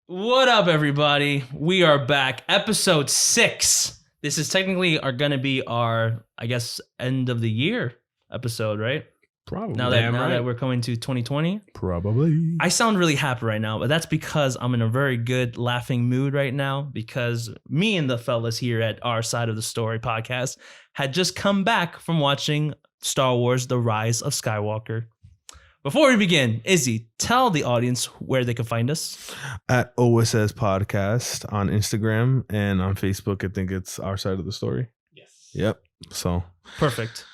What up, everybody? We are back. Episode 6. This is technically going to be our, I guess, end of the year episode, right? Probably. Now that we're coming to 2020. Probably. I sound really happy right now, but that's because I'm in a very good laughing mood right now because me and the fellas here at Our Side of the Story podcast had just come back from watching Star Wars: The Rise of Skywalker. Before we begin, Izzy, tell the audience where they can find us. At OSS Podcast on Instagram and on Facebook. I think it's Our Side of the Story. Yes. Yep. So perfect.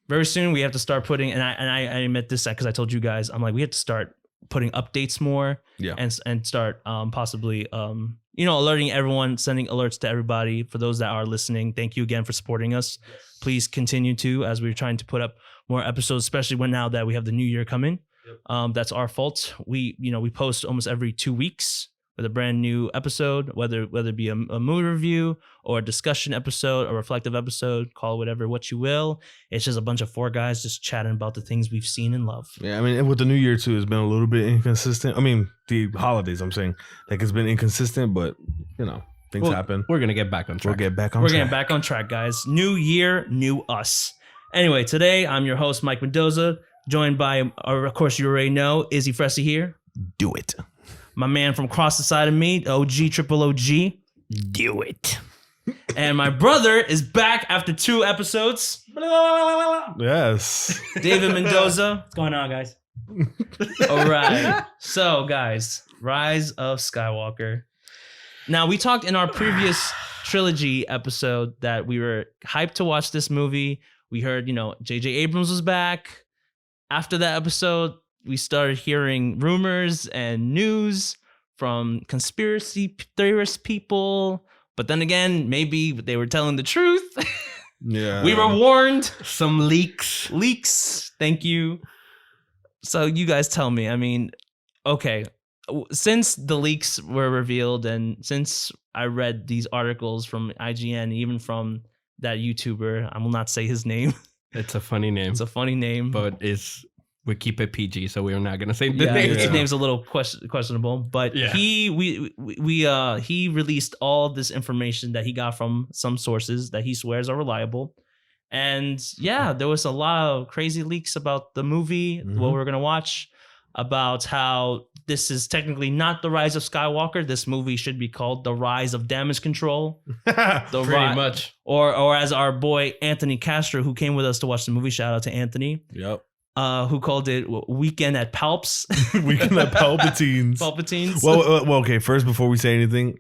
Very soon we have to start putting, and I admit this because I told you guys, I'm like, we have to start putting updates more. Yeah. And start possibly alerting everyone, sending alerts to everybody. For those that are listening, thank you again for supporting us. Yes. Please continue to, as we're trying to put up more episodes, especially now that we have the new year coming. Yep. That's our fault. We post almost every 2 weeks with a brand new episode, whether it be a movie review or a discussion episode or reflective episode, call it what you will. It's just a bunch of 4 guys just chatting about the things we've seen and love. Yeah, I mean, with the new year too, it's been a little bit inconsistent. I mean, the holidays, I'm saying, like it's been inconsistent, but things happen. We're gonna get back on track. We're getting back on track, guys. New year, new us. Anyway, today I'm your host, Mike Mendoza, joined by, of course, you already know, Izzy Fressy here. Do it. My man from across the side of me, OG, triple OG. Do it. And my brother is back after 2 episodes. Yes. David Mendoza. What's going on, guys? All right. So, guys, Rise of Skywalker. Now, we talked in our previous trilogy episode that we were hyped to watch this movie. We heard, J.J. Abrams was back. After that episode, we started hearing rumors and news from conspiracy theorist people. But then again, maybe they were telling the truth. Yeah. We were warned. Some leaks. Thank you. So you guys tell me, I mean, okay, since the leaks were revealed and since I read these articles from IGN, even from that YouTuber, I will not say his name. It's a funny name. It's a funny name. But we keep it PG, so we're not gonna say the name. His name's a little questionable, but yeah. he released all this information that he got from some sources that he swears are reliable, and there was a lot of crazy leaks about the movie, what we're gonna watch, about how this is technically not the Rise of Skywalker. This movie should be called The Rise of Damage Control. Pretty much, or as our boy Anthony Castro, who came with us to watch the movie, shout out to Anthony. Yep. Who called it Weekend at Palps. Weekend at Palpatines. Palpatines. Well, okay. First, before we say anything,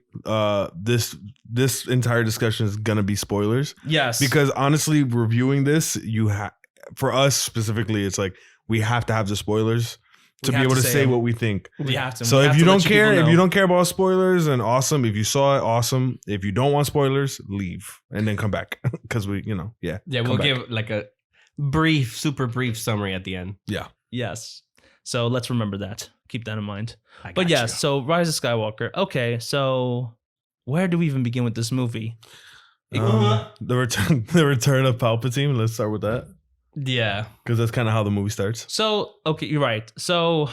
this entire discussion is gonna be spoilers. Yes. Because honestly, reviewing this, for us specifically, it's like we have to have the spoilers to be able to say what we think. We have to. So if you don't care about spoilers, then awesome. If you saw it, awesome. If you don't want spoilers, leave and then come back because we'll give like a super brief summary at the end. Yeah. Yes. So let's remember that. Keep that in mind. But yeah, so Rise of Skywalker. Okay, so where do we even begin with this movie? The return of Palpatine. Let's start with that. Yeah. Because that's kind of how the movie starts. So, okay, you're right. So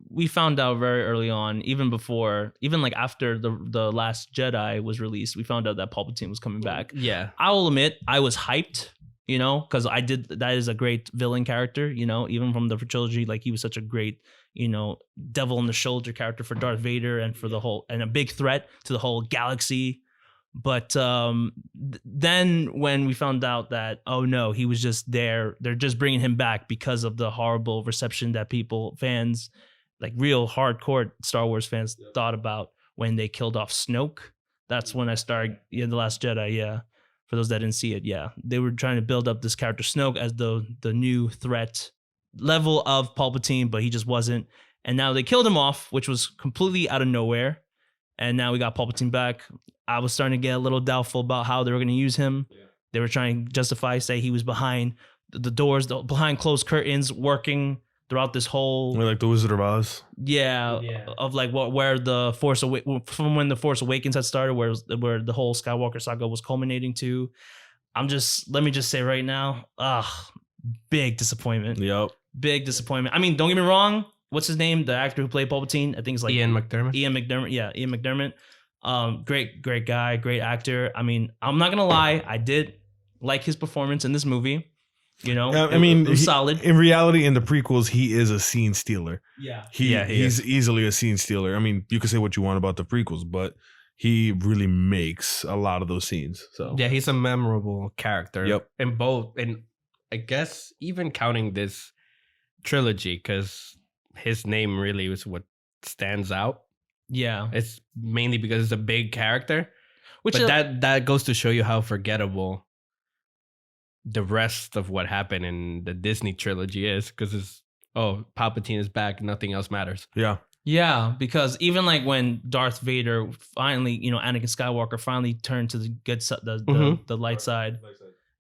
we found out very early on, even like after the Last Jedi was released, we found out that Palpatine was coming back. Yeah. I will admit, I was hyped. Because that is a great villain character, even from the trilogy, like he was such a great, devil on the shoulder character for Darth Vader and for and a big threat to the whole galaxy. But then when we found out that, oh no, he was just there, they're just bringing him back because of the horrible reception that fans, like real hardcore Star Wars fans thought about when they killed off Snoke. That's when I started The Last Jedi, yeah. For those that didn't see it, yeah. They were trying to build up this character Snoke as the new threat level of Palpatine, but he just wasn't. And now they killed him off, which was completely out of nowhere. And now we got Palpatine back. I was starting to get a little doubtful about how they were going to use him. Yeah. They were trying to say he was behind the doors, behind closed curtains, working throughout this whole, like the Wizard of Oz. Yeah. Of like where the from when the Force Awakens had started, where the whole Skywalker Saga was culminating to. Let me just say right now, big disappointment. Yep. Big disappointment. I mean, don't get me wrong, what's his name? The actor who played Palpatine. I think it's like Ian McDermott. Ian McDermott. Yeah, Ian McDermott. Great guy, great actor. I mean, I'm not gonna lie, I did like his performance in this movie. You know, it was solid. In reality, in the prequels, he is a scene stealer. Yeah, he's easily a scene stealer. I mean, you can say what you want about the prequels, but he really makes a lot of those scenes. So yeah, he's a memorable character. Yep. In both, and I guess even counting this trilogy, because his name really is what stands out. Yeah, It's mainly because it's a big character. which But that goes to show you how forgettable the rest of what happened in the Disney trilogy is, because it's Palpatine is back, nothing else matters. yeah, because even like when Darth Vader finally, you know, Anakin Skywalker finally turned to the good side, the light side,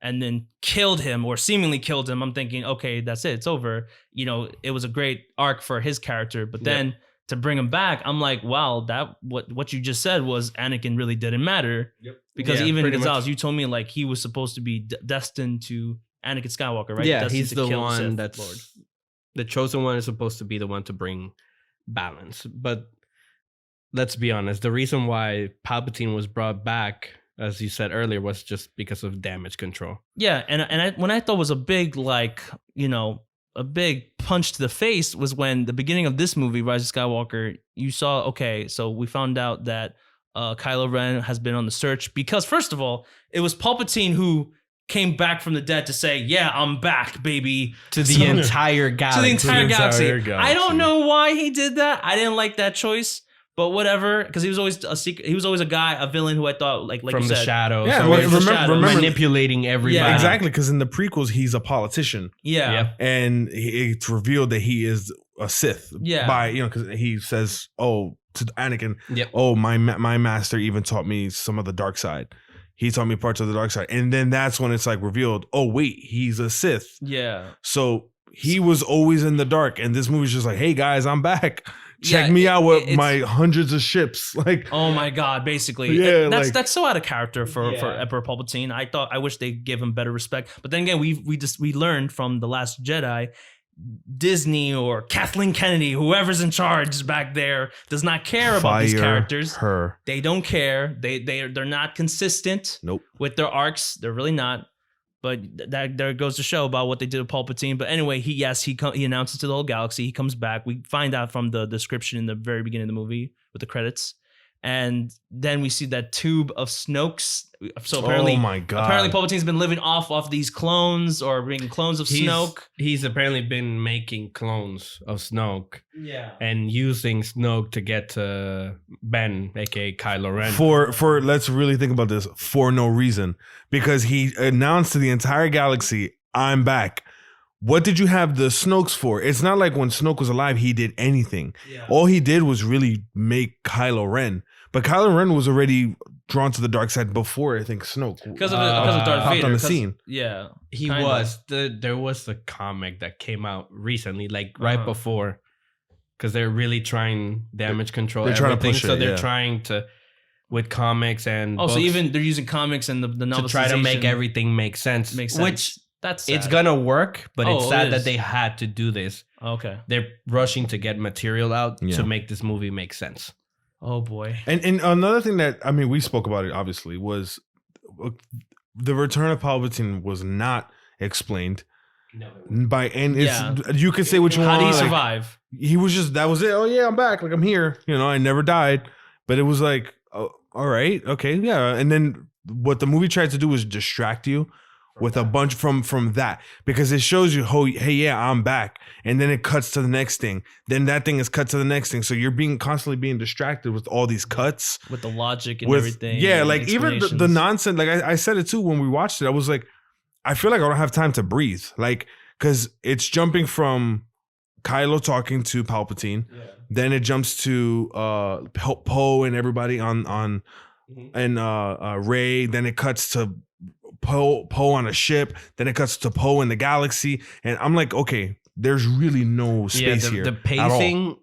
and then killed him or seemingly killed him, I'm thinking, okay, that's it, it's over. You know, it was a great arc for his character, but then to bring him back, I'm like, wow, that what you just said was Anakin really didn't matter. Because Yeah, even pretty Gonzalez, much. you told me like he was supposed to be destined to Anakin Skywalker, right? Yeah, Destined he's to the kill one Sith that's Lord. the chosen one is supposed to be the one to bring balance. But let's be honest, the reason why Palpatine was brought back, as you said earlier, was just because of damage control. Yeah, when I thought was a big, like, you know, a big punch to the face was when the beginning of this movie, Rise of Skywalker, you saw, okay, so we found out that Kylo Ren has been on the search because, first of all, it was Palpatine who came back from the dead to say, yeah, I'm back, baby. To the entire To galaxy. the entire galaxy. entire I don't galaxy. know why he did that. I didn't like that choice, but whatever, because he was always a secret. He was always a villain who I thought, like from you the said, shadows. Yeah, So well, it's remember- manipulating everybody. Yeah. exactly. Because in the prequels, he's a politician, Yeah. and it's revealed that he is a Sith. Yeah. By because he says, "Oh, to Anakin, Yep. oh my master even taught me some of the dark side. He taught me parts of the dark side." And then that's when it's like revealed, oh wait, he's a Sith. Yeah. So he was always in the dark, and this movie's just like, hey guys, I'm back. Check Yeah, me out with it's- my hundreds of ships. Like, Oh my God! Basically, Yeah, that's like- that's so out of character for Yeah. Emperor Palpatine. I wish they give him better respect. But then again, we learned from the Last Jedi, Disney or Kathleen Kennedy, whoever's in charge back there, does not care about these fire characters. her. They don't care. They're not consistent Nope. with their arcs. They're really not. But that there goes to show about what they did with Palpatine. But anyway, he announces to the whole galaxy. He comes back. We find out from the description in the very beginning of the movie with the credits, and then we see that tube of Snoke's. So apparently, oh my god. apparently Palpatine's been living off these clones or making clones of Snoke. He's apparently been making clones of Snoke Yeah. and using Snoke to get to Ben, aka Kylo Ren. for let's really think about this, for no reason, because he announced to the entire galaxy, I'm back. What did you have the Snokes for? It's not like when Snoke was alive he did anything. Yeah. All he did was really make Kylo Ren, but Kylo Ren was already drawn to the dark side before I think Snoke Because of popped Darth Vader. on the 'cause- scene. Yeah. He Kinda. was. There was a comic that came out recently, like right Uh-huh. before, because they're really trying damage control. they're trying to everything. push So it, they're yeah. trying to, with comics and Oh, so books, even they're using comics and the to try to make novelization everything make sense. makes sense. Which that's it's sad. gonna work, but Oh, it's it sad that is. they had to do this. Okay. They're rushing to get material out Yeah. to make this movie make sense. Oh boy. And another thing that, I mean, we spoke about it obviously, was the return of Palpatine was not explained by, and it's, Yeah. you could say what you How want. do you like, survive? he was just, that was it. Oh yeah, I'm back. Like, I'm here. You know, I never died. But it was like, oh, all right, okay, yeah. And then what the movie tried to do was distract you with a bunch from that, because it shows you, oh, hey, yeah, I'm back, and then it cuts to the next thing. Then that thing is cut to the next thing. So you're constantly being distracted with all these cuts. With the logic and With everything. yeah, and like even the explanations. nonsense. Like I said it too when we watched it. I was like, I feel like I don't have time to breathe. Like, because it's jumping from Kylo talking to Palpatine. Then it jumps to Poe and everybody on and Rey. Then it cuts to Poe on a ship. Then it cuts to Poe in the galaxy. And I'm like, okay, there's really no space here. The at all. pacing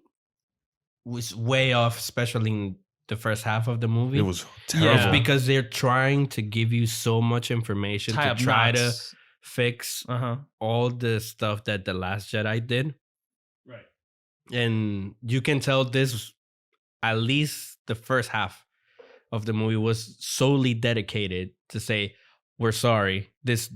was way off, especially in the first half of the movie. It was Yeah. terrible. It's because they're trying to give you so much information Tie to up try knots. to fix Uh-huh. all the stuff that The Last Jedi did. Right. And you can tell this, at least the first half of the movie was solely dedicated to say, we're sorry, this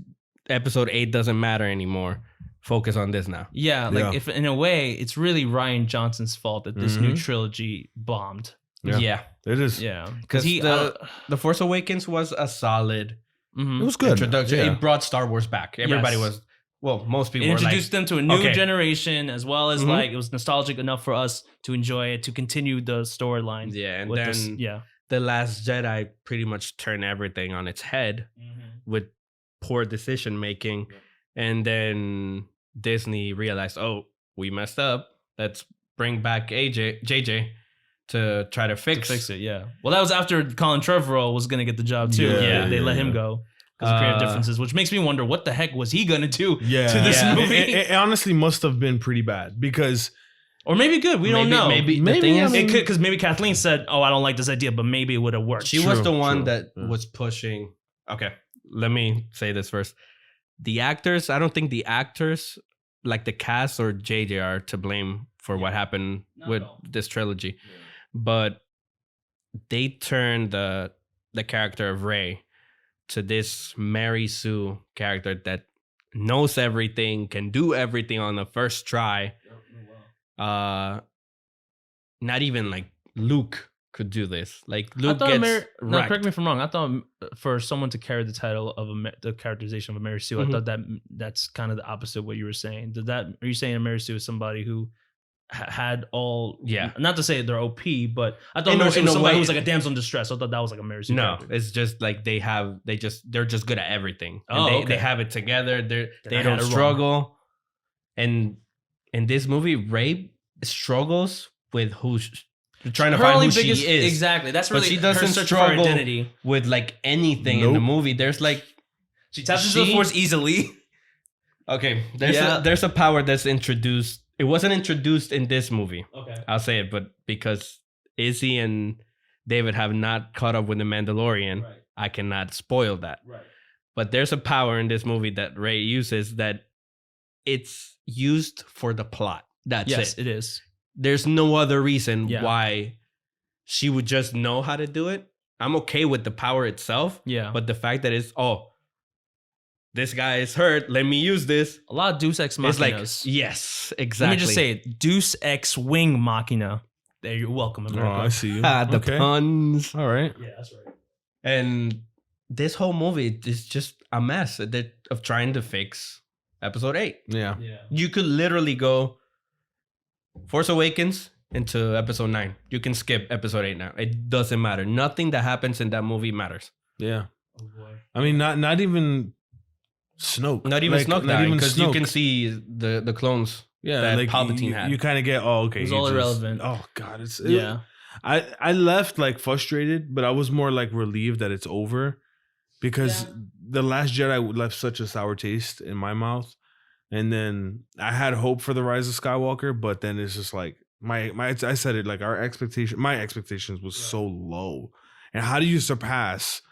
episode 8 doesn't matter anymore. Focus on this now. Yeah, like if in a way, it's really Rian Johnson's fault that this new trilogy bombed. Yeah. It is. Yeah, Because the Force Awakens was a solid It was good. introduction. Yeah. It brought Star Wars back. Everybody was, well, most people it were introduced them to a new okay. generation, as well as like it was nostalgic enough for us to enjoy it, to continue the storyline. Yeah, and with then The Last Jedi pretty much turned everything on its head with poor decision making. And then Disney realized, oh, we messed up. Let's bring back JJ to try to fix it. Yeah. Well, that was after Colin Trevorrow was going to get the job too. They let him go because of creative differences, which makes me wonder what the heck was he going to do to this movie. It honestly must have been pretty bad because... Or maybe good. We don't know. Maybe the thing is, it could, because maybe Kathleen said, "Oh, I don't like this idea," but maybe it would have worked. She was the one that was pushing. Okay, let me say this first. The actors, I don't think the actors, like the cast or JJ, are to blame for what happened with this trilogy, but they turned the character of Rey to this Mary Sue character that knows everything, can do everything on the first try. Not even like Luke could do this. Like Luke gets no, correct me if I'm wrong. I thought for someone to carry the title of the characterization of a Mary Sue, I thought that's kind of the opposite of what you were saying. Are you saying a Mary Sue is somebody who had all? Yeah. Not to say they're OP, but I thought Mary Sue was somebody who was like a damsel in distress. I thought that was like a Mary Sue. No, character. it's just like they're just good at everything. And they have it together. They don't struggle. And in this movie, Rey struggles with trying to find who she is. Exactly. That's really but she doesn't her struggle for identity with like anything in the movie. There's like she taps into the Force easily. Okay, there's a power that's introduced. It wasn't introduced in this movie. Okay, I'll say it, but because Izzy and David have not caught up with the Mandalorian, I cannot spoil that. Right. But there's a power in this movie that Rey uses that it's used for the plot. That's yes, it. It is. There's no other reason why she would just know how to do it. I'm okay with the power itself. Yeah. But the fact that it's, this guy is hurt, let me use this. A lot of Deus Ex Machinas. It's like, yes, exactly. Let me just say it. Deus Ex Wing Machina. There, you're welcome, America. Oh, I see you. The puns. All right. Yeah, that's right. And this whole movie is just a mess of trying to fix Episode 8. Yeah. You could literally go Force Awakens into Episode 9. You can skip Episode 8 now. It doesn't matter. Nothing that happens in that movie matters. Yeah. Oh boy. I mean, not even Snoke. Not even Snoke. Not even because you can see the clones. Yeah, that like Palpatine had. You kind of get, okay. It's all irrelevant. Oh God, I left like frustrated, but I was more like relieved that it's over, because The Last Jedi left such a sour taste in my mouth, and then I had hope for the Rise of Skywalker, but then it's just like I said it, like my expectations was so low, and how do you surpass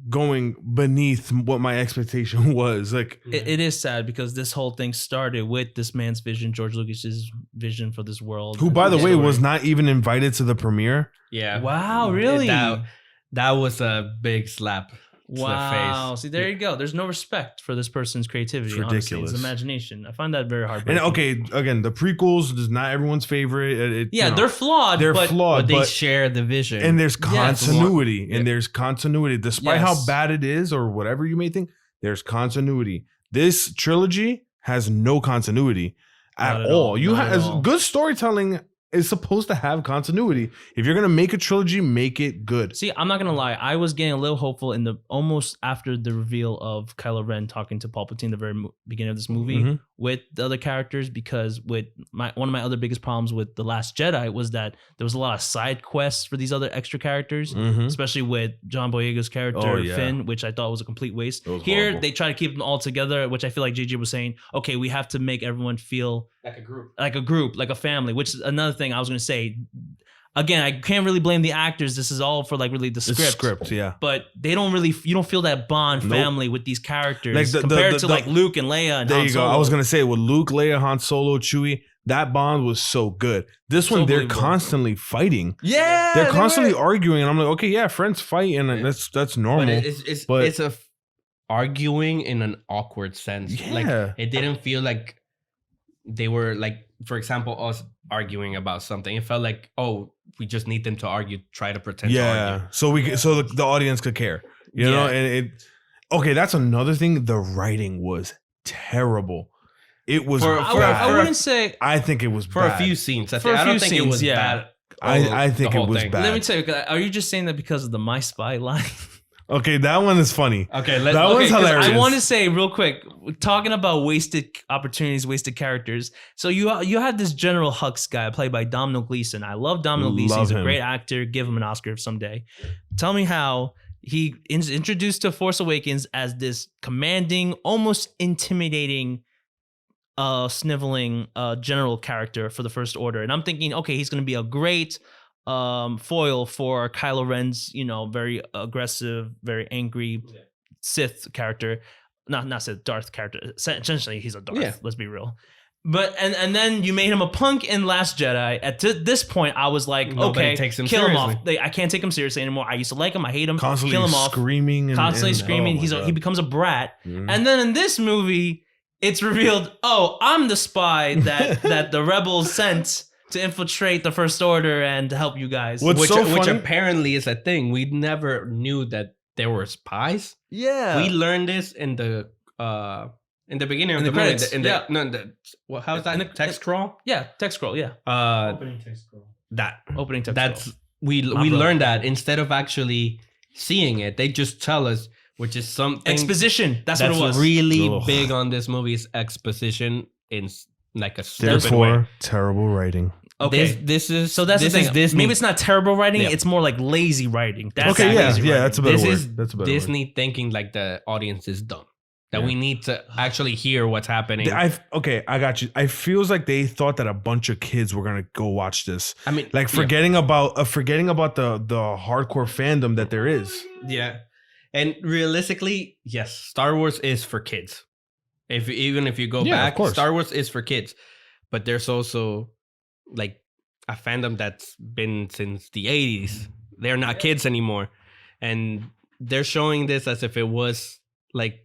going beneath what my expectation was? Like it is sad, because this whole thing started with this man's vision, George Lucas's vision for this world, who, by the way, was not even invited to the premiere. Yeah. Wow, really? That was a big slap. Wow. The face. See, there you go. There's no respect for this person's creativity. It's ridiculous. Honestly. His imagination. I find that very hard. And okay, again, the prequels is not everyone's favorite. They're flawed. They're flawed, but they share the vision. And there's continuity. Yes. And there's continuity. Despite how bad it is or whatever you may think, there's continuity. This trilogy has no continuity at all. Good storytelling is supposed to have continuity. If you're gonna make a trilogy, make it good. See, I'm not gonna lie. I was getting a little hopeful in the almost after the reveal of Kylo Ren talking to Palpatine, the very beginning of this movie, with the other characters, because with one of my other biggest problems with The Last Jedi was that there was a lot of side quests for these other extra characters, especially with John Boyega's character Finn, which I thought was a complete waste. Here, horrible. They try to keep them all together, which I feel like JJ was saying, okay, we have to make everyone feel like a group, like a family, which is another thing I was going to say. Again, I can't really blame the actors. This is all for like really the script. Yeah. But they don't really, you don't feel that bond family with these characters, like compared to like Luke and Leia and Han Solo. There you go. I was going to say with Luke, Leia, Han Solo, Chewie, that bond was so good. This one, So they're believable. constantly fighting. Yeah, They're they constantly were. arguing, and I'm like, okay, yeah, friends fight, and Yeah. that's normal. But it's a arguing in an awkward sense. Yeah. Like it didn't feel like they were like, for example, us arguing about something. It felt like, oh, we just need them to argue, try to pretend to argue. So the audience could care, you know. Yeah. And okay, that's another thing. The writing was terrible. It was. I wouldn't say. I think it was For bad. a few scenes. I For a don't few think it scenes, was yeah. bad. I think the it whole was thing. bad. Let me tell you. Are you just saying that because of the My Spy line? Okay, that one is funny. Okay, That one's 'cause hilarious. I want to say real quick, talking about wasted opportunities, wasted characters. So you had this General Hux guy played by Domhnall Gleeson. I love Domhnall Gleeson. Love He's a him. great actor. Give him an Oscar someday. Tell me how he is introduced to Force Awakens as this commanding, almost intimidating, sniveling general character for the First Order. And I'm thinking, okay, he's going to be a great foil for Kylo Ren's, very aggressive, very angry Sith character. Not Sith, Darth character. Essentially, he's a Darth. Yeah. Let's be real. But and then you made him a punk in Last Jedi. At this point, I was like, Nobody okay, takes him kill him off. seriously. I can't take him seriously anymore. I used to like him. I hate him. Constantly kill him off. screaming and Constantly and- screaming. oh my God. He becomes a brat. Mhm. And then in this movie, it's revealed, oh, I'm the spy that the rebels sent to infiltrate the First Order and to help you guys. What's which so which funny- apparently is a thing. We never knew that there were spies. Yeah. We learned this in the beginning of In the the movie. credits, yeah. How's that? In the- Text scroll? Yeah, text scroll, yeah. Opening text scroll. That Opening text that's scroll. we My brother. learned that instead of actually seeing it, they just tell us, which is something Exposition. That's that's what it was. really Ugh. big on this movie is exposition in like a stupid way. Therefore, terrible writing. Okay. This is So that's this the is thing. Disney. Maybe it's not terrible writing. Yeah. It's more like lazy writing. That's Okay, lazy yeah, writing. that's a better this word. is That's a better word. Disney thinking like the audience is dumb. That Yeah. we need to actually hear what's happening. I got you. I feels like they thought that a bunch of kids were gonna go watch this, I mean, like forgetting about the hardcore fandom that there is. yeah. And realistically, yes, Star Wars is for kids. Even if you go Yeah, of back, course. Star Wars is for kids. But there's also like a fandom that's been since the 80s. They're not kids anymore. And they're showing this as if it was like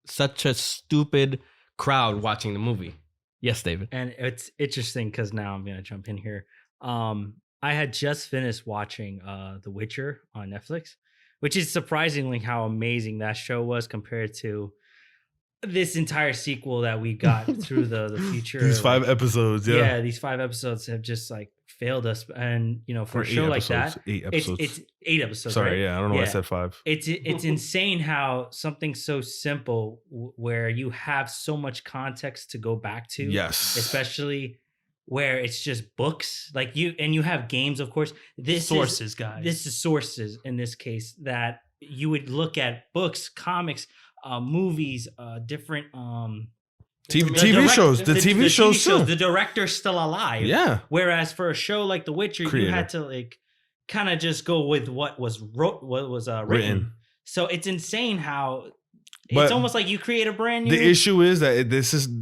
such a stupid crowd watching the movie. Yes, David. And it's interesting because now I'm gonna jump in here. I had just finished watching The Witcher on Netflix, which is surprisingly how amazing that show was compared to this entire sequel that we got through the future. These 5 episodes, yeah. These 5 episodes have just like failed us. And for Or a show like that, 8 episodes. it's 8 episodes. Sorry, right? yeah, I don't know why I Yeah. said 5. It's insane how something so simple where you have so much context to go back to. Yes, Especially where it's just books, like you have games, of course. This Sources, guys. This is sources in this case that you would look at books, comics, movies, different TV shows. The TV shows too. The director's still alive. Yeah. Whereas for a show like The Witcher, Creator. you had to like kind of just go with what was written. Written. So it's insane how But it's almost like you create a brand new. The issue is that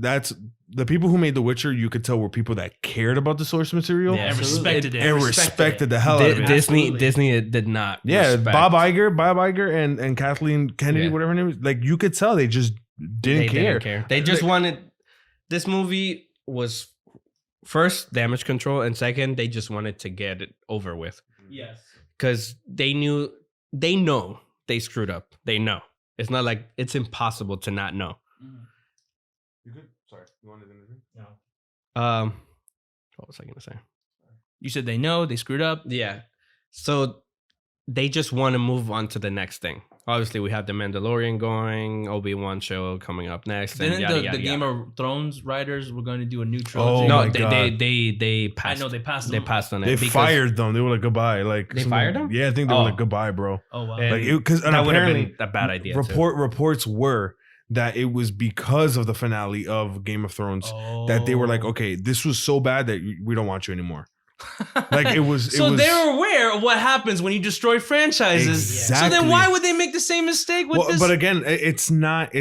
that's the people who made The Witcher. You could tell were people that cared about the source material Yeah. And respected it. and respected the hell out of it. Absolutely. Disney did not. Yeah, respect. Bob Iger, and Kathleen Kennedy, Yeah. whatever her name is. Like you could tell they just didn't care. They just wanted. This movie was first damage control, and second, they just wanted to get it over with Yes. because they know they screwed up. They know it's not like it's impossible to not know. You good? Sorry, you wanted anything? No. What was I gonna say? You said they know they screwed up. Yeah, so they just want to move on to the next thing. Obviously, we have the Mandalorian going, Obi-Wan show coming up next. And Didn't yada, the yada, Game yada. of Thrones writers were going to do a new trilogy? Oh No, my God. they I passed. know they passed. They them. passed on it. They because fired them. They were like goodbye. Like They fired them? Yeah, I think they were Oh. like goodbye, bro. Oh wow. And Like because that would have apparently been a bad idea. too. reports were that it was because of the finale of Game of Thrones that they were like, okay, this was so bad that we don't want you anymore. Like it was. So it was, they were aware of what happens when you destroy franchises. So Exactly. then why would they make the same mistake with Well, this? but again, it's not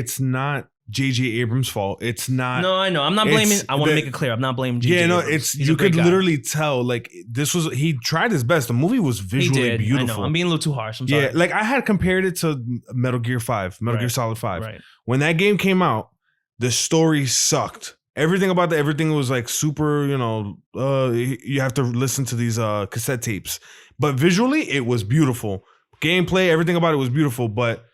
J.J. Abrams' fault. It's not. No, I know. I'm not blaming. It's I want to the- make it clear. I'm not blaming J.J. Yeah, no, Abrams. it's He's a you great could guy. literally tell like this was he tried his best. The movie was He visually did. beautiful. I know. I'm being a little too harsh. I'm sorry. Yeah, like I had compared it to Metal Gear 5, Metal Gear Right. Solid 5. Right. When that game came out, the story sucked. Everything about everything was like super, you have to listen to these cassette tapes. But visually, it was beautiful. Gameplay, everything about it was beautiful, but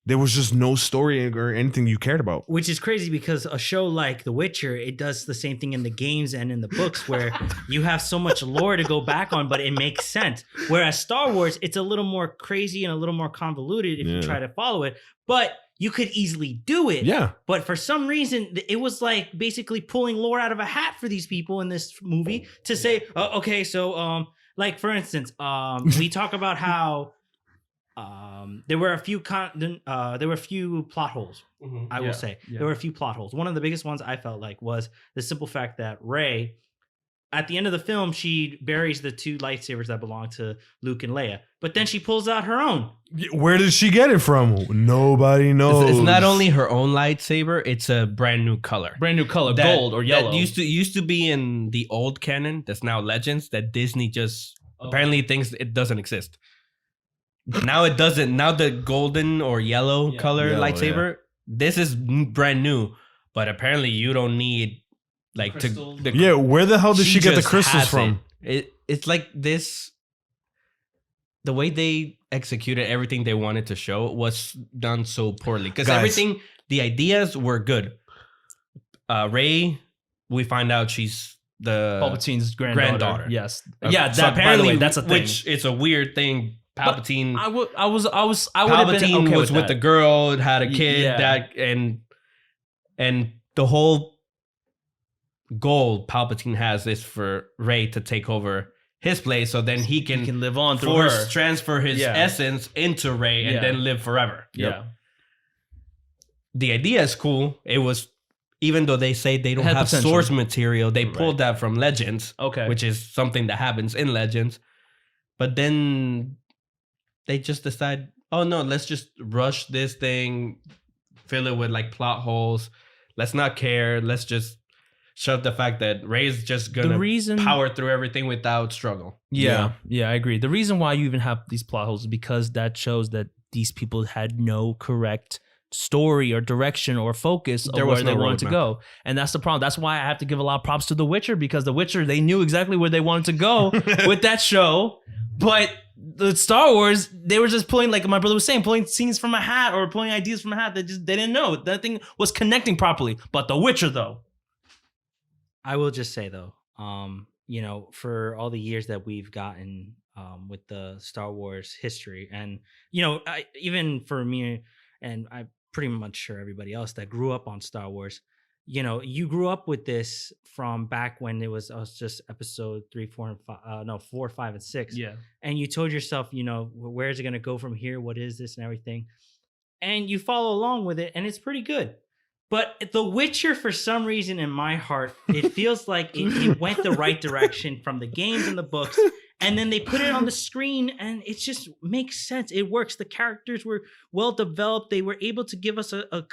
there was just no story or anything you cared about. Which is crazy because a show like The Witcher, it does the same thing in the games and in the books where you have so much lore to go back on, but it makes sense. Whereas Star Wars, it's a little more crazy and a little more convoluted if you try to follow it. But you could easily do it. Yeah. But for some reason, it was like basically pulling lore out of a hat for these people in this movie to say, okay, so like for instance, we talk about how there were a few plot holes. I will say there were a few plot holes. One of the biggest ones I felt like was the simple fact that Rey, at the end of the film, she buries the 2 lightsabers that belong to Luke and Leia, but then she pulls out her own. Where did she get it from? Nobody knows. It's not only her own lightsaber; it's a brand new color. Brand new color, That- gold or yellow. That used to be in the old canon. That's now Legends. That Disney just apparently thinks it doesn't exist. Now it doesn't. Now the golden or yellow color Yellow, lightsaber. This is brand new, but apparently you don't need like Crystals. Yeah, where the hell did she get the just crystals has from? It's like this. The way they executed everything they wanted to show was done so poorly because Guys. everything, the ideas were good. Rey, we find out she's the Palpatine's granddaughter. Yes. Yeah. So That, by the way, that's a thing. Which it's a weird thing. Palpatine. I would have been Palpatine okay was with that. the girl, had a kid, Yeah. and the whole goal Palpatine has is for Rey to take over his place, so then he He can can live on through her. transfer his Yeah. essence into Rey and Yeah. then live forever. Yeah. The idea is cool. It was, even though they say they don't had have potential. source material, they Right. pulled that from Legends, Okay. which is something that happens in Legends. But then they just decide, oh no, let's just rush this thing, fill it with like plot holes. Let's not care. Let's just shove the fact that Rey's just The gonna reason power through everything without struggle. Yeah, I agree. The reason why you even have these plot holes is because that shows that these people had no correct story or direction or focus of There was where they no wanted to roadmap. go. And that's the problem. That's why I have to give a lot of props to The Witcher, because The Witcher, they knew exactly where they wanted to go with that show. But the Star Wars, they were just pulling, like my brother was saying, pulling scenes from a hat or pulling ideas from a hat that they didn't know. That thing was connecting properly. But The Witcher, though. I will just say though, for all the years that we've gotten with the Star Wars history, and even for me, and I'm pretty much sure everybody else that grew up on Star Wars, you grew up with this from back when it was just episode 3, 4, and 5, 4, 5, and 6. Yeah. And you told yourself, where is it going to go from here? What is this and everything? And you follow along with it, and it's pretty good. But The Witcher, for some reason in my heart, it feels like it went the right direction from the games and the books. And then they put it on the screen and it just makes sense. It works. The characters were well developed. They were able to give us a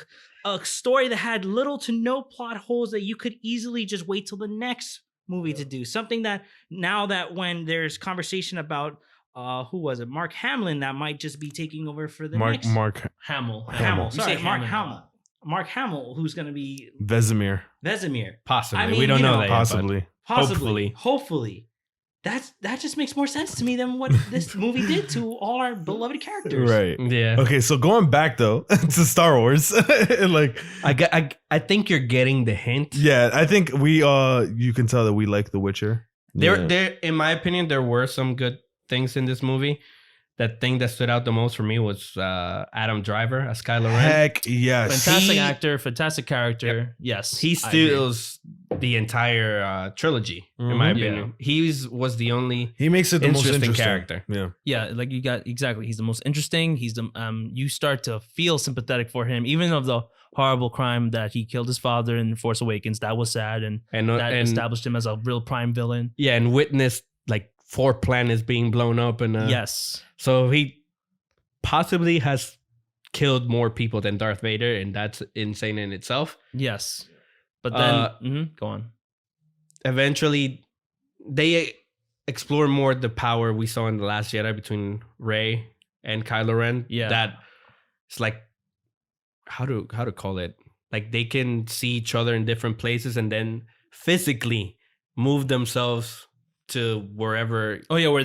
story that had little to no plot holes that you could easily just wait till the next movie to do. Something that now that when there's conversation about who was it? Mark Hamill, that might just be taking over for the next. Mark Hamill. Sorry, Mark Hamill. Hamill. Mark Hamill, who's going to be Vesemir. I Possibly. mean, we don't know that yet, but Possibly. Hopefully. That just makes more sense to me than what this movie did to all our beloved characters. Right. Yeah. Okay, so going back though to Star Wars, like I think you're getting the hint. yeah, I think we you can tell that we like The Witcher. Yeah. There, in my opinion, there were some good things in this movie. That thing that stood out the most for me was Adam Driver as Kylo Ren. Heck yes. Fantastic He- actor, fantastic character. Yes. He I agree. steals the entire trilogy, in my Mhm. opinion. He was the only He makes it the most interesting interesting character. Yeah. Yeah, like you got exactly. He's the most interesting. He's the you start to feel sympathetic for him, even of the horrible crime that he killed his father in Force Awakens. That was sad, and and that and established him as a real prime villain. yeah, and witnessed like 4 planets being blown up, and Yes, so he possibly has killed more people than Darth Vader, and that's insane in itself. Yes, but then go on. Eventually, they explore more the power we saw in The Last Jedi between Rey and Kylo Ren. Yeah. That it's like how to call it? Like they can see each other in different places and then physically move themselves to wherever. Oh yeah, where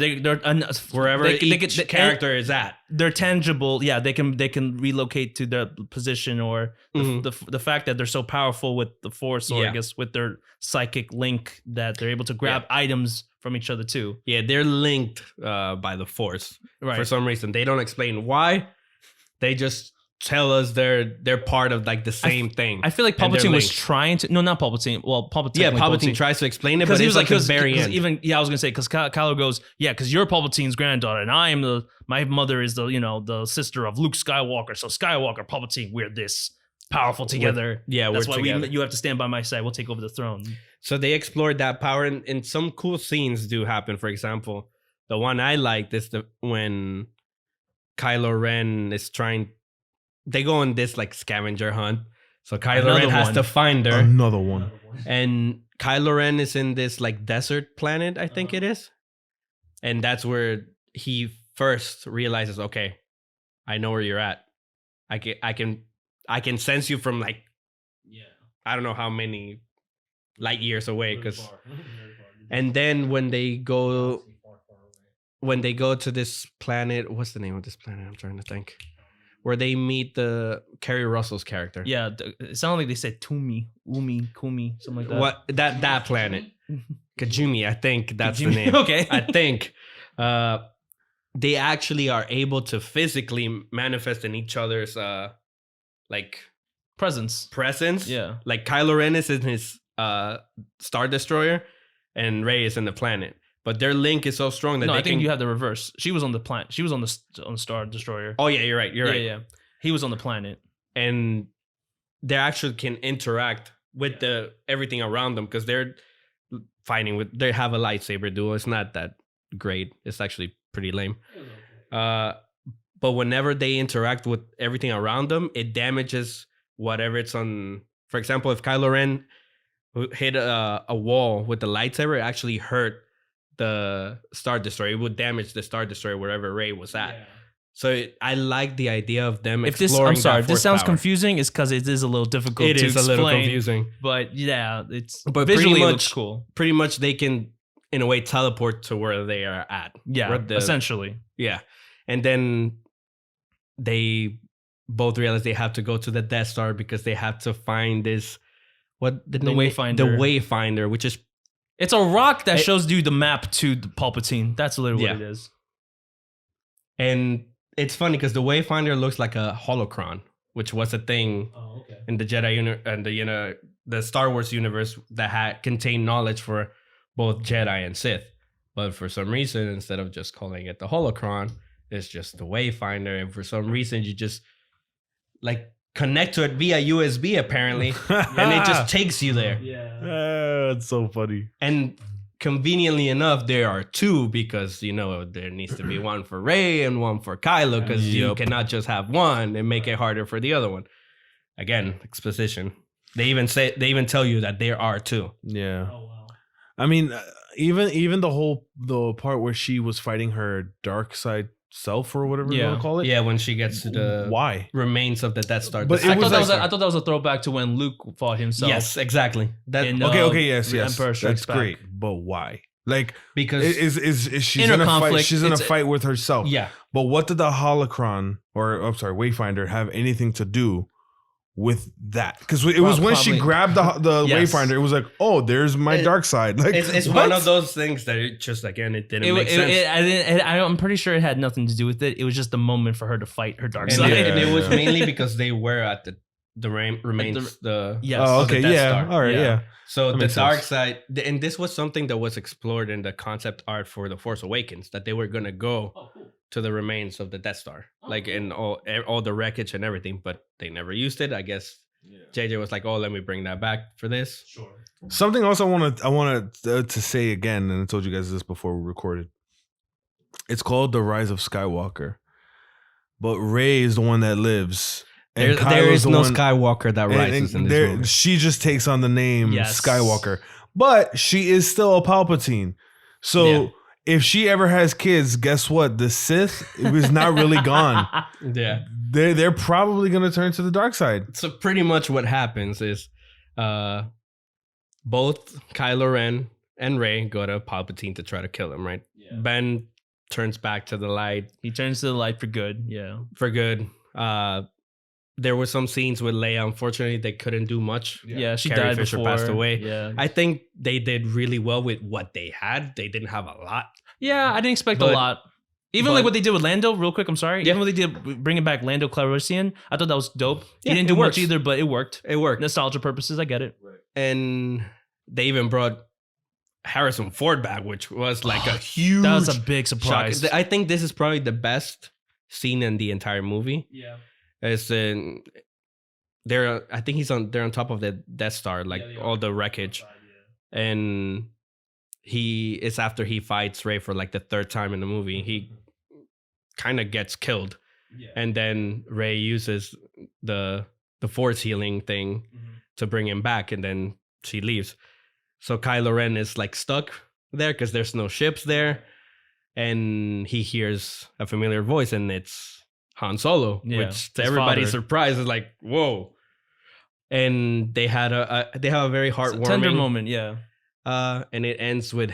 wherever each character is at. They're tangible. Yeah, they can relocate to their position, or the fact that they're so powerful with the Force, or I guess with their psychic link, that they're able to grab items from each other too. Yeah, they're linked by the Force for some reason. They don't explain why. They just tell us they're part of like the same thing. I feel like Palpatine was trying to. No, not Palpatine. Well, Palpatine. Yeah, Palpatine tries to explain it, but it's like the very end. I was gonna say because Kylo goes, yeah, because you're Palpatine's granddaughter, and I am my mother is the sister of Luke Skywalker. So Skywalker, Palpatine, we're this powerful together. That's why you have to stand by my side. We'll take over the throne. So they explored that power, and some cool scenes do happen. For example, the one I liked is when Kylo Ren is trying. They go on this like scavenger hunt. So Kylo Ren has to find her. Another one. And Kylo Ren is in this like desert planet, I think it is. And that's where he first realizes, okay, I know where you're at. I can sense you from like, I don't know how many light years away. And then when they go to this planet, what's the name of this planet? I'm trying to think. Where they meet the Kerry Russell's character. Yeah, it sounded like they said Kumi, something like that. What that planet? Kajumi, I think that's the name. Okay, I think they actually are able to physically manifest in each other's like presence. Yeah, like Kylo Ren is in his Star Destroyer, and Rey is in the planet. But their link is so strong that I think you have the reverse. She was on the planet. She was on the Star Destroyer. Oh yeah, you're right. Yeah. He was on the planet, and they actually can interact with everything around them because they're fighting with. They have a lightsaber duel. It's not that great. It's actually pretty lame. But whenever they interact with everything around them, it damages whatever it's on. For example, if Kylo Ren hit a wall with the lightsaber, it actually hurt the Star Destroyer. It would damage the Star Destroyer wherever Rey was at. Yeah. So I like the idea of them exploring. If this sounds confusing, it's because it is a little difficult to explain. It is a little confusing. But yeah, but visually it looks cool. Pretty much they can, in a way, teleport to where they are at. Yeah, essentially. Yeah. And then they both realize they have to go to the Death Star because they have to find this, the Wayfinder. The Wayfinder, which is it's a rock that shows you the map to the Palpatine. That's literally what it is. And it's funny because the Wayfinder looks like a holocron, which was a thing in the Jedi and the Star Wars universe that contained knowledge for both Jedi and Sith. But for some reason, instead of just calling it the holocron, it's just the Wayfinder. And for some reason, you just like connect to it via USB apparently, and it just takes you there. That's so funny. And conveniently enough, there are two because there needs to be one for Rey and one for Kylo because you cannot just have one and make it harder for the other one. Again, exposition. They even tell you that there are two. Yeah. Oh wow. I mean, even the part where she was fighting her dark side self or whatever you want to call it. Yeah, when she gets to the remains of the Death Star. But I thought that was a throwback to when Luke fought himself. Yes, exactly. Yes. That's great. But why? Like, because is she's in a fight? She's in a fight with herself. Yeah. But what did the holocron Wayfinder have anything to do with that? Because it was when she grabbed the Wayfinder, it was like, oh, there's my dark side. Like, it's one of those things that it just it didn't make sense. I'm pretty sure it had nothing to do with it. It was just the moment for her to fight her dark side. And it was mainly because they were at the remains of the Death Star. All right, yeah. So the dark side, and this was something that was explored in the concept art for The Force Awakens, that they were gonna go to the remains of the Death Star, in all the wreckage and everything, but they never used it. I guess JJ was like, "Oh, let me bring that back for this." Sure. Something else I wanted to say again, and I told you guys this before we recorded. It's called The Rise of Skywalker. but Rey is the one that lives. There Kylo's is the no one- Skywalker that and- rises and in this movie. she just takes on the name Yes. Skywalker, but she is still a Palpatine. So Yeah. if she ever has kids, guess what? The Sith is not really gone. Yeah. They're probably gonna turn to the dark side. So pretty much what happens is both Kylo Ren and Rey go to Palpatine to try to kill him, right? Yeah. Ben turns back to the light He turns to the light for good. Yeah. for good. There were some scenes with Leia. Unfortunately, they couldn't do much. Yeah, she Carrie died Fisher before. passed away. Yeah. I think they did really well with what they had. They didn't have a lot. Yeah, I didn't expect But- a lot. Even but- like what they did with Lando, real quick, I'm sorry. Yeah. Even what they did bringing back Lando Calrissian, I thought that was dope. Yeah, he didn't it do works. much either, but it worked. It worked. Nostalgia purposes, I get it. And they even brought Harrison Ford back, which was like a huge That was a big shock. surprise. I think this is probably the best scene in the entire movie. Yeah. It's in they're I think they're on top of the Death Star, like all the wreckage. And it's after he fights Rey for like the third time in the movie. He kind of gets killed. And then Rey uses the force healing thing to bring him back, and then she leaves. So Kylo Ren is like stuck there because there's no ships there, and he hears a familiar voice, and it's Han Solo, Yeah, which to his everybody's father. surprise is like, whoa. And they have a very It's a heartwarming tender moment, yeah. and it ends with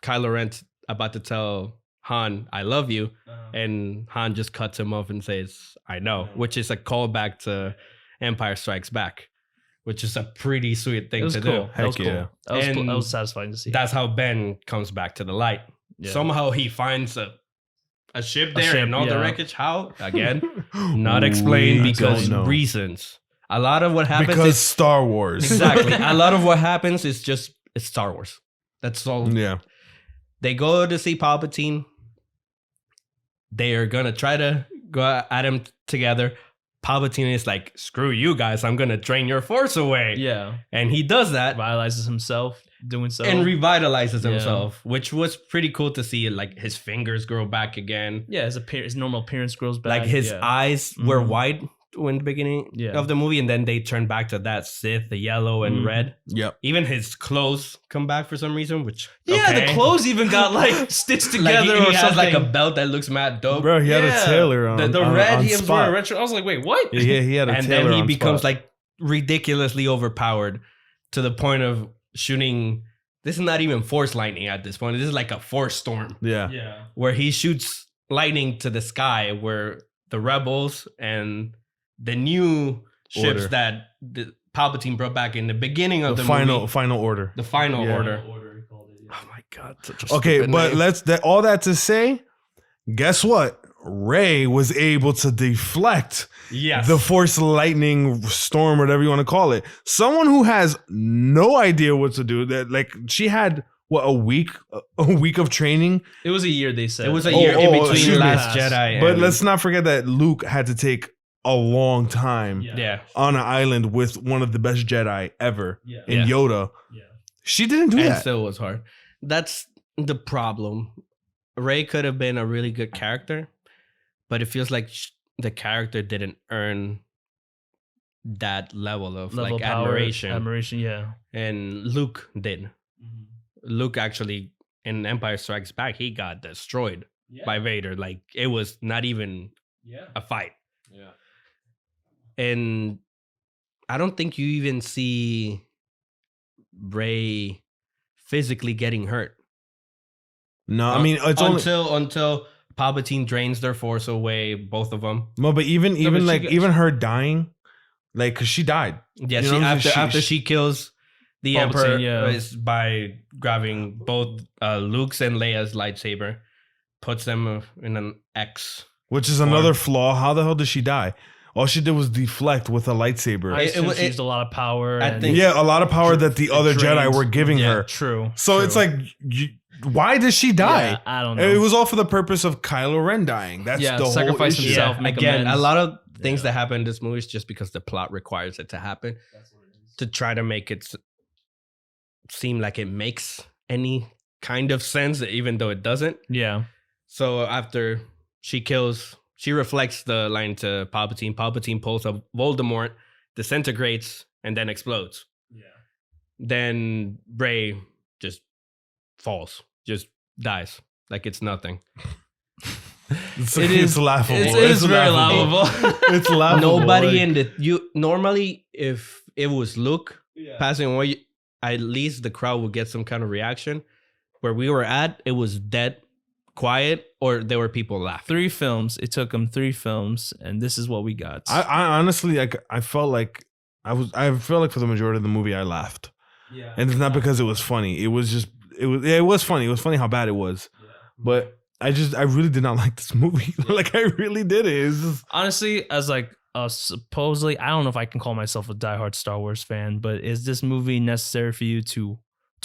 Kylo Ren about to tell Han, "I love you," and Han just cuts him off and says, "I know," which is a callback to Empire Strikes Back, which is a pretty sweet It thing was to cool. do. That was Heck cool. yeah. That was, And that was satisfying to see. That's how Ben comes back to the light. Yeah. Somehow he finds a ship A there ship, and all the yeah. wreckage. How? Again, not explained We because don't know. reasons. A lot of what happens Because is Star Wars. exactly. A lot of what happens is just it's Star Wars. That's all. Yeah. They go to see Palpatine. They are gonna try to go at him together. Palpatine is like, "Screw you guys! I'm gonna drain your force away." Yeah. And he does that Revitalizes himself doing so. and revitalizes Yeah. himself, which was pretty cool to see. Like his fingers grow back again. yeah, his normal appearance grows back. Like his yeah. eyes were Mhm. white in the beginning Yeah. of the movie, and then they turn back to that Sith, the yellow and Mhm. red. Yep. Even his clothes come back for some reason, which Yeah, okay. the clothes even got like stitched Like together he or has something. like a belt that looks mad dope. Bro, he had a Yeah. tailor on the on- red, on he was spot. wearing a red shirt. I was like, wait, what? Yeah, he had a And tailor then he on becomes spot. like ridiculously overpowered to the point of shooting. This is not even force lightning at this point. This is like a force storm Yeah. Yeah. where he shoots lightning to the sky, where the rebels and the new ships Order. that the Palpatine brought back in the beginning of The the final movie, final order. the final Yeah. order. Oh my god! Such a Okay, stupid but name. all that to say, guess what? Rey was able to deflect yes, the force lightning storm, whatever you want to call it. Someone who has no idea what to do. That like she had what a week of training. It was a year, they said. it was a Oh, year oh, in between excuse me. Last Jedi. But and, let's not forget that Luke had to take a long time yeah. on an island with one of the best Jedi ever Yeah. in Yeah. Yoda. Yeah. She didn't do And that. still was hard. That's the problem. Rey could have been a really good character, but it feels like the character didn't earn that level of Level like power, admiration. Admiration, yeah. And Luke did. Luke actually in Empire Strikes Back, he got destroyed by Vader. Like it was not even a fight. Yeah. And I don't think you even see Rey physically getting hurt. No, I mean it's only until Palpatine drains their force away, both of them. no, but even but she like gets- even her dying, like because she died. Yeah, You she, know, after she kills the Palpatine, Emperor yeah. is by grabbing both Luke's and Leia's lightsaber, puts them in an X. Which is another flaw. How the hell did she die? All she did was deflect with a lightsaber. I assume it- she used a lot of power. I and think- Yeah, a lot of power that the it other drained. Jedi were giving Yeah, her. True. So it's like, why did she die? Yeah, I don't know. It was all for the purpose of Kylo Ren dying. That's Yeah, the whole sacrifice issue. himself. make again, amends. a lot of things that happen in this movie is just because the plot requires it to happen to try to make it seem like it makes any kind of sense, even though it doesn't. Yeah. So after she kills She reflects the line to Palpatine. Palpatine pulls up Voldemort, disintegrates, and then explodes. Yeah. Then Rey just falls, just dies like it's nothing. It's laughable. It's very laughable. It's laughable. Nobody like, normally if it was Luke passing away, at least the crowd would get some kind of reaction. Where we were at, it was dead, quiet, or there were people laughing. 3 films. It took them 3 films, and this is what we got. I honestly, I felt like I felt like for the majority of the movie I laughed. Yeah. And it's not because it was funny. It was funny. It was funny how bad it was. Yeah. But I really did not like this movie. Like I really did it. It's just, Honestly, as like supposedly, I don't know if I can call myself a diehard Star Wars fan, but is this movie necessary for you to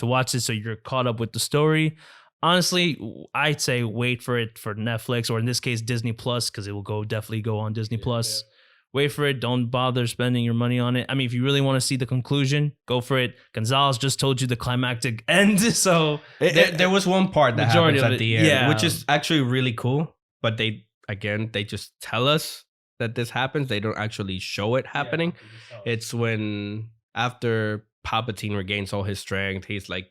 watch it so you're caught up with the story? Honestly, I'd say wait for it for Netflix, or in this case Disney Plus, because it will definitely go on Disney Plus. Wait for it. Don't bother spending your money on it. I mean, if you really want to see the conclusion, go for it. Gonzalez just told you the climactic end, so There was one part that Majority happens of at it, the end, yeah. which is actually really cool. But they just tell us that this happens. They don't actually show it happening. It's when after Palpatine regains all his strength, he's like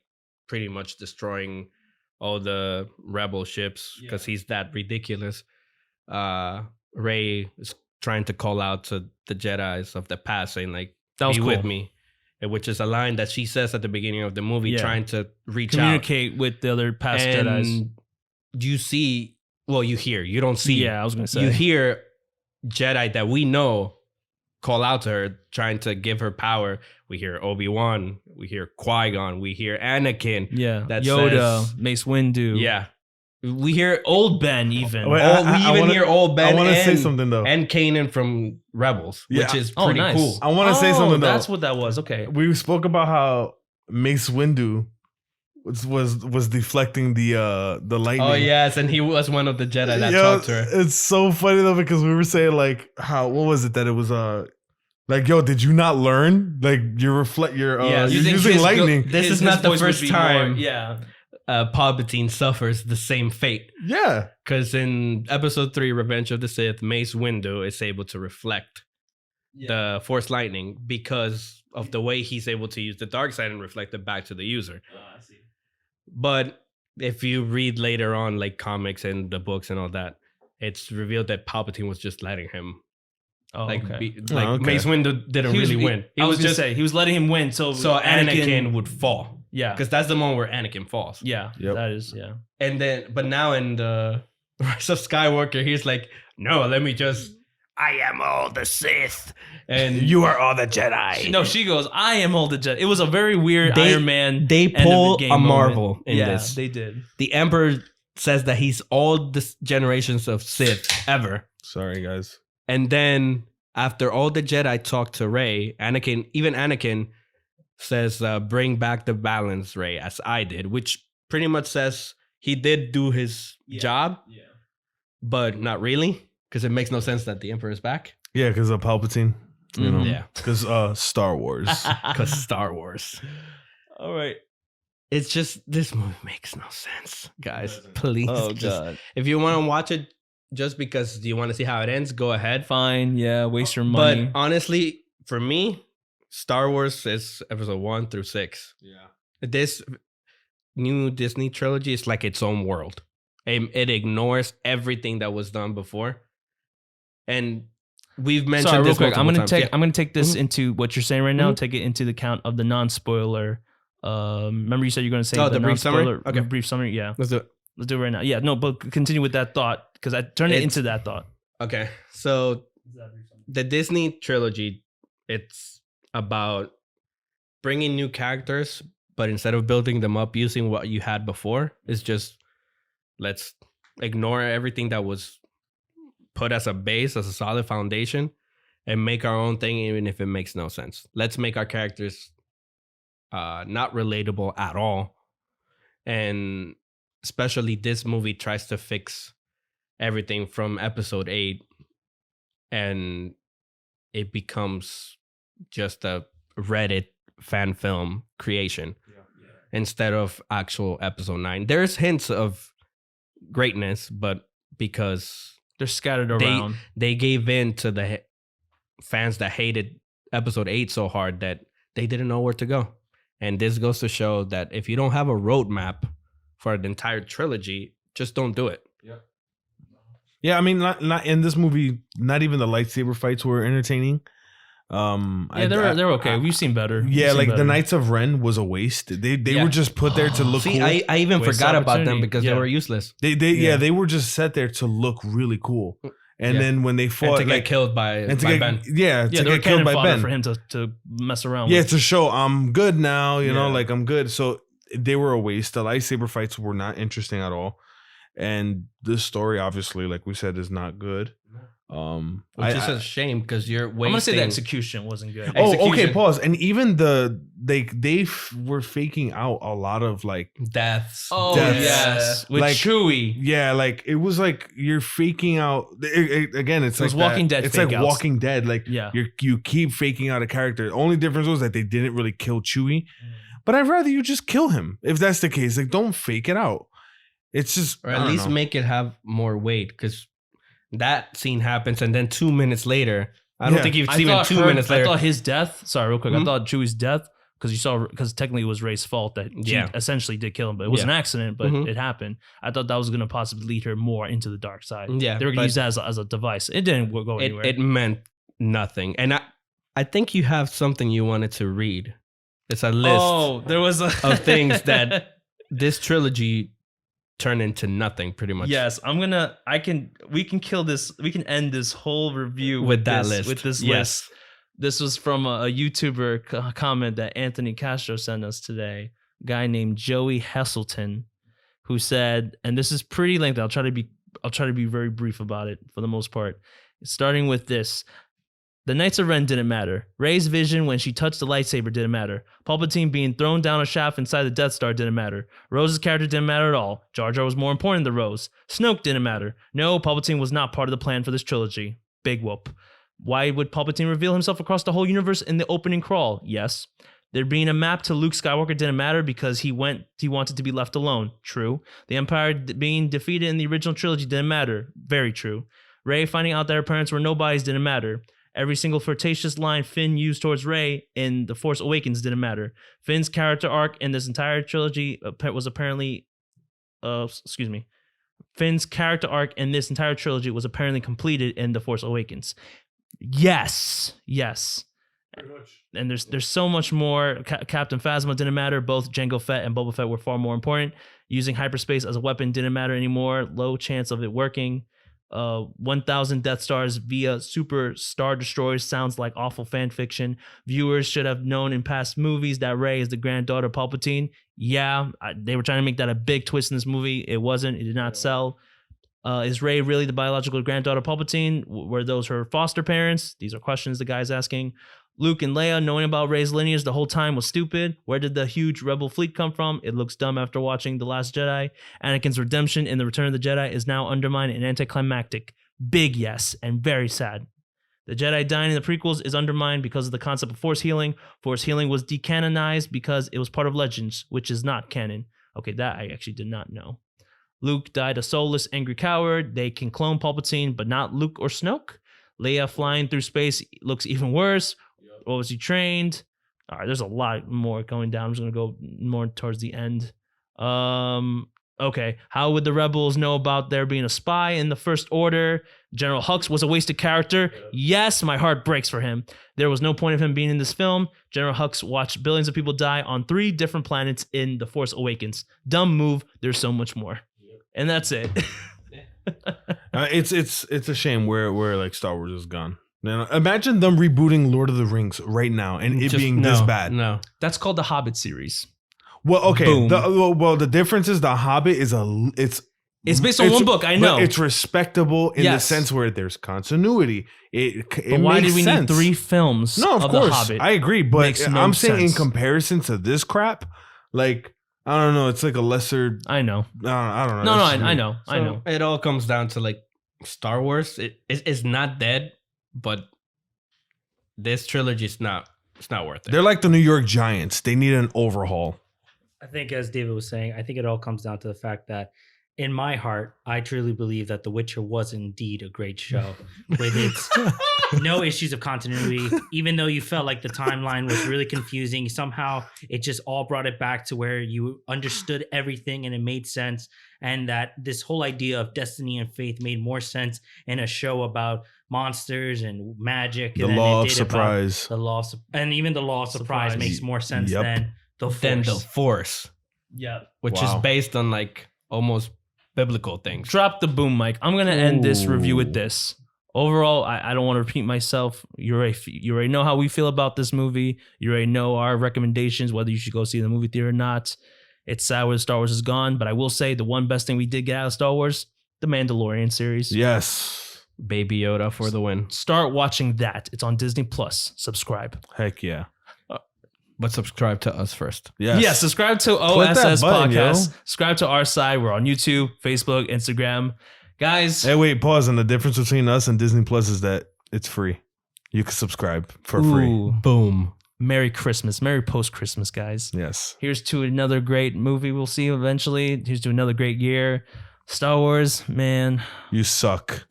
pretty much destroying all the rebel ships because he's that ridiculous. Rey is trying to call out to the Jedis of the past, saying like, that was "Be cool. with me," which is a line that she says at the beginning of the movie, Yeah. trying to reach out. Communicate with the other past Jedis. And you see, well, you hear, you don't see. Yeah, I was gonna say. You hear Jedi that we know call out to her, trying to give her power. We hear Obi-Wan, we hear Qui-Gon, we hear Anakin. Yeah, that Yoda, says- Mace Windu. Yeah. We hear Old Ben even. Wait, we even hear old Ben I want to say and- something though. and Kanan from Rebels, Yeah. which is Oh, pretty nice. cool. I want to say something though. That's what that was. Okay. We spoke about how Mace Windu was deflecting the lightning. Oh yes, and he was one of the Jedi that Yo, talked to her. It's so funny though because we were saying like how what was it that it was like yo, did you not learn? Like you're you're You think using his lightning. This is not the voice would first be time. more- yeah. Palpatine suffers the same fate. Yeah. Because in Episode 3, Revenge of the Sith, Mace Windu is able to reflect the Force Lightning because of the way he's able to use the dark side and reflect it back to the user. I see. But if you read later on, like comics and the books and all that, it's revealed that Palpatine was just letting him. Oh, Like, okay. okay. Mace Windu didn't He was- really win. He was just say he was letting him win, so Anakin would fall. Yeah. Because that's the moment where Anakin falls. Yeah. Yep. That is. Yeah. And then, but now in the Rise of Skywalker, he's like, no, let me just, I am all the Sith. And You are all the Jedi. No, she goes, I am all the Jedi. It was a very weird They- Iron Man. they end of the pull game a moment. Marvel in Yeah, this. they did. The Emperor says that he's all the generations of Sith ever. Sorry guys. And then after all the Jedi talk to Rey, Anakin says, bring back the balance, Rey, as I did, which pretty much says he did do his job, Yeah. but not really, because it makes no sense that the Emperor is back. Yeah, because of Palpatine. You know. Yeah. Because Star Wars. Because Star Wars. All right. It's just, this movie makes no sense, guys. Please. Oh just- God. If you want to watch it just because you want to see how it ends, go ahead. Fine. Yeah. Waste your money. But honestly, for me, Star Wars is episode 1 through 6. Yeah. This new Disney trilogy is like its own world. It ignores everything that was done before. And we've mentioned Sorry, real this quick. I'm multiple gonna times. take. I'm gonna take this Mhm. into what you're saying right now. Mhm. Take it into the count of the non-spoiler. Remember you said you're gonna say Oh, the brief summary? non-spoiler- Okay. brief summary. Yeah. Let's do it. Let's do it right now. Yeah. No, but continue with that thought because I turned it It's- into that thought. Okay. So the Disney trilogy, it's about bringing new characters, but instead of building them up using what you had before, it's just let's ignore everything that was put as a base, as a solid foundation, and make our own thing, even if it makes no sense. Let's make our characters not relatable at all. And especially this movie tries to fix everything from episode 8, and it becomes just a Reddit fan film creation instead of actual episode 9. There's hints of greatness, but because They're scattered around. They gave in to the fans that hated episode 8 so hard that they didn't know where to go. And this goes to show that if you don't have a roadmap for the entire trilogy, just don't do it. Yeah, I mean, not in this movie. Not even the lightsaber fights were entertaining. They're okay. We've seen better. Yeah, like the Knights of Ren was a waste. They were just put there to look See, cool. I even Waste forgot about them opportunity. because they Yeah. were useless. They were just set there to look really cool. And Yeah. then when they And fought, to get killed by and to Ben. get they get were killed cannon by fodder Ben. for him to mess around Yeah, with. to show I'm good now. You know, Yeah. like I'm good. So they were a waste. The lightsaber fights were not interesting at all. And this story, obviously, like we said, is not good. Which is a shame because you're wasting. I'm gonna say the execution wasn't good. Oh, okay. execution. Pause. And even they were faking out a lot of like, deaths. Oh Deaths. yes, with Like- Chewie. yeah, like it was like you're faking out. Again, it's It was like that- Walking Dead It's like fake outs. Walking Dead. Like Yeah. you keep faking out a character. The only difference was that they didn't really kill Chewie. Mm. But I'd rather you just kill him if that's the case. Like, don't fake it out. It's just, Or I at don't least know. make it have more weight because that scene happens and then 2 minutes later, I don't Yeah. think you've I seen even thought 2 minutes I later. thought his death. Sorry, real quick. I Mhm. thought Chewie's death because technically it was Rey's fault that she Yeah. essentially did kill him, but it was Yeah. an accident, but Mhm. it happened. I thought that was going to possibly lead her more into the dark side. Yeah, They were going but to use that as a device. It didn't go anywhere. it meant nothing. And I think you have something you wanted to read. It's a list there was a of things that this trilogy turned into nothing pretty much. Yes, we can kill this. We can end this whole review With that this, list. With this Yes. list. This was from a YouTuber comment that Anthony Castro sent us today. A guy named Joey Hesselton, who said, and this is pretty lengthy. I'll try to be very brief about it for the most part. Starting with this. The Knights of Ren didn't matter. Rey's vision when she touched the lightsaber didn't matter. Palpatine being thrown down a shaft inside the Death Star didn't matter. Rose's character didn't matter at all. Jar Jar was more important than Rose. Snoke didn't matter. No, Palpatine was not part of the plan for this trilogy. Big whoop. Why would Palpatine reveal himself across the whole universe in the opening crawl? Yes. There being a map to Luke Skywalker didn't matter because he wanted to be left alone. True. The Empire being defeated in the original trilogy didn't matter. Very true. Rey finding out that her parents were nobodies didn't matter. Every single flirtatious line Finn used towards Rey in The Force Awakens didn't matter. Finn's character arc in this entire trilogy was apparently, Finn's character arc in this entire trilogy was apparently completed in The Force Awakens. Yes. And there's so much more. Captain Phasma didn't matter. Both Jango Fett and Boba Fett were far more important. Using hyperspace as a weapon didn't matter anymore. Low chance of it working. 1,000 Death Stars via Super Star Destroyers sounds like awful fan fiction. Viewers should have known in past movies that Rey is the granddaughter of Palpatine. Yeah, they were trying to make that a big twist in this movie. It wasn't. It did not sell. Is Rey really the biological granddaughter of Palpatine? Were those her foster parents? These are questions the guy's asking. Luke and Leia knowing about Rey's lineage the whole time was stupid. Where did the huge rebel fleet come from? It looks dumb after watching The Last Jedi. Anakin's redemption in The Return of the Jedi is now undermined and anticlimactic. Big yes, and very sad. The Jedi dying in the prequels is undermined because of the concept of Force healing. Force healing was decanonized because it was part of Legends, which is not canon. Okay, that I actually did not know. Luke died a soulless, angry coward. They can clone Palpatine, but not Luke or Snoke. Leia flying through space looks even worse. What was he trained? All right, there's a lot more going down. I'm just gonna go more towards the end. Okay, how would the rebels know about there being a spy in the First Order? General Hux was a wasted character. Yes, my heart breaks for him. There was no point of him being in this film. General Hux watched billions of people die on 3 different planets in The Force Awakens. Dumb move. There's so much more, and that's it. It's a shame where like Star Wars is gone. Now, imagine them rebooting Lord of the Rings right now and it being this bad. No. That's called the Hobbit series. Well, okay. Boom. The difference is the Hobbit is It's based on one book. I know. But it's respectable in the Yes. sense where there's continuity. It But why makes did we sense. need 3 films? No, of The course, Hobbit? I agree. But Makes no I'm saying in sense. comparison to this crap, like I don't know, it's like a lesser. I know. I don't know. No, It's just I weird. know. I So know. it all comes down to like Star Wars. It's not dead, but this trilogy is not. It's not worth it. They're like the New York Giants. They need an overhaul. I think, as David was saying, I think it all comes down to the fact that in my heart, I truly believe that The Witcher was indeed a great show with its no issues of continuity. Even though you felt like the timeline was really confusing, somehow it just all brought it back to where you understood everything and it made sense. And that this whole idea of destiny and faith made more sense in a show about monsters and magic. The than law it of did about surprise. The law, and even the law of surprise makes more sense Yep. than the force. Then the Force, Yeah. which is Wow. based on like almost biblical things. Drop the boom mic. I'm gonna end this review with Ooh. this. Overall, I don't want to repeat myself. You already know how we feel about this movie. You already know our recommendations, whether you should go see the movie theater or not. It's sad where Star Wars is gone, but I will say the one best thing we did get out of Star Wars, the Mandalorian series. Yes. Baby Yoda for the win. Start watching that. It's on Disney Plus. Subscribe. Heck yeah. But subscribe to us first. Yes. Yeah, subscribe to Click that OSS button, yo. Podcast. Subscribe to our side. We're on YouTube, Facebook, Instagram. Guys, Hey, wait, pause. And the difference between us and Disney Plus is that it's free. You can subscribe for free. ooh, Boom. Merry Christmas. Merry post-Christmas, guys. Yes. Here's to another great movie we'll see eventually. Here's to another great year. Star Wars, man. You suck.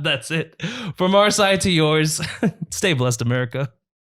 That's it. From our side to yours. Stay blessed, America.